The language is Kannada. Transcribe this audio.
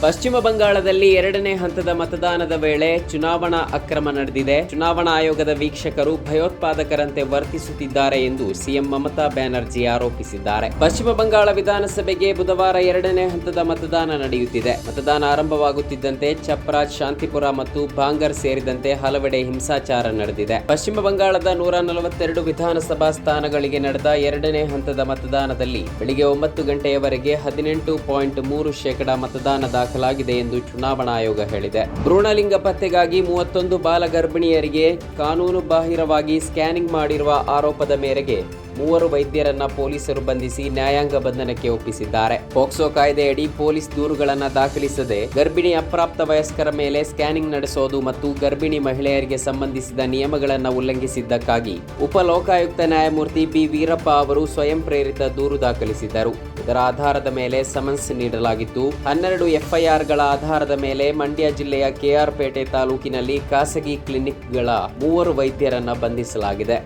ಪಶ್ಚಿಮ ಬಂಗಾಳದಲ್ಲಿ 2ನೇ ಹಂತದ ಮತದಾನದ ವೇಳೆ ಚುನಾವಣಾ ಅಕ್ರಮ ನಡೆದಿದೆ. ಚುನಾವಣಾ ಆಯೋಗದ ವೀಕ್ಷಕರು ಭಯೋತ್ಪಾದಕರಂತೆ ವರ್ತಿಸುತ್ತಿದ್ದಾರೆ ಎಂದು ಸಿಎಂ ಮಮತಾ ಬ್ಯಾನರ್ಜಿ ಆರೋಪಿಸಿದ್ದಾರೆ. ಪಶ್ಚಿಮ ಬಂಗಾಳ ವಿಧಾನಸಭೆಗೆ ಬುಧವಾರ 2ನೇ ಹಂತದ ಮತದಾನ ನಡೆಯುತ್ತಿದೆ. ಮತದಾನ ಆರಂಭವಾಗುತ್ತಿದ್ದಂತೆ ಚಪ್ರಾಜ್, ಶಾಂತಿಪುರ ಮತ್ತು ಬಾಂಗರ್ ಸೇರಿದಂತೆ ಹಲವೆಡೆ ಹಿಂಸಾಚಾರ ನಡೆದಿದೆ. ಪಶ್ಚಿಮ ಬಂಗಾಳದ 142 ವಿಧಾನಸಭಾ ಸ್ಥಾನಗಳಿಗೆ ನಡೆದ 2ನೇ ಹಂತದ ಮತದಾನದಲ್ಲಿ ಬೆಳಿಗ್ಗೆ 9 ಗಂಟೆಯವರೆಗೆ 18.3% ಮತದಾನ ದಾಖಲಾಗಿದೆ ಎಂದು ಚುನಾವಣಾ ಆಯೋಗ ಹೇಳಿದೆ. ಭ್ರೂಣಲಿಂಗ ಪತ್ತೆಗಾಗಿ 31 ಬಾಲ ಗರ್ಭಿಣಿಯರಿಗೆ ಕಾನೂನು ಬಾಹಿರವಾಗಿ ಸ್ಕ್ಯಾನಿಂಗ್ ಮಾಡಿರುವ ಆರೋಪದ ಮೇರೆಗೆ 3 ವೈದ್ಯರನ್ನ ಪೊಲೀಸರು ಬಂಧಿಸಿ ನ್ಯಾಯಾಂಗ ಬಂಧನಕ್ಕೆ ಒಪ್ಪಿಸಿದ್ದಾರೆ. ಪೋಕ್ಸೋ ಕಾಯ್ದೆಯಡಿ ಪೊಲೀಸ್ ದೂರುಗಳನ್ನು ದಾಖಲಿಸದೆ ಗರ್ಭಿಣಿ ಅಪ್ರಾಪ್ತ ವಯಸ್ಕರ ಮೇಲೆ ಸ್ಕ್ಯಾನಿಂಗ್ ನಡೆಸೋದು ಮತ್ತು ಗರ್ಭಿಣಿ ಮಹಿಳೆಯರಿಗೆ ಸಂಬಂಧಿಸಿದ ನಿಯಮಗಳನ್ನು ಉಲ್ಲಂಘಿಸಿದ್ದಕ್ಕಾಗಿ ಉಪ ಲೋಕಾಯುಕ್ತ ನ್ಯಾಯಮೂರ್ತಿ ಬಿ ವೀರಪ್ಪ ಅವರು ಸ್ವಯಂ ಪ್ರೇರಿತ ದೂರು ದಾಖಲಿಸಿದ್ದರು. ಇದರ ಆಧಾರದ ಮೇಲೆ ಸಮನ್ಸ್ ನೀಡಲಾಗಿತ್ತು. 12 ಎಫ್ಐಆರ್ಗಳ ಆಧಾರದ ಮೇಲೆ ಮಂಡ್ಯ ಜಿಲ್ಲೆಯ ಕೆಆರ್ ಪೇಟೆ ತಾಲೂಕಿನಲ್ಲಿ ಖಾಸಗಿ ಕ್ಲಿನಿಕ್ಗಳ 3 ವೈದ್ಯರನ್ನ ಬಂಧಿಸಲಾಗಿದೆ.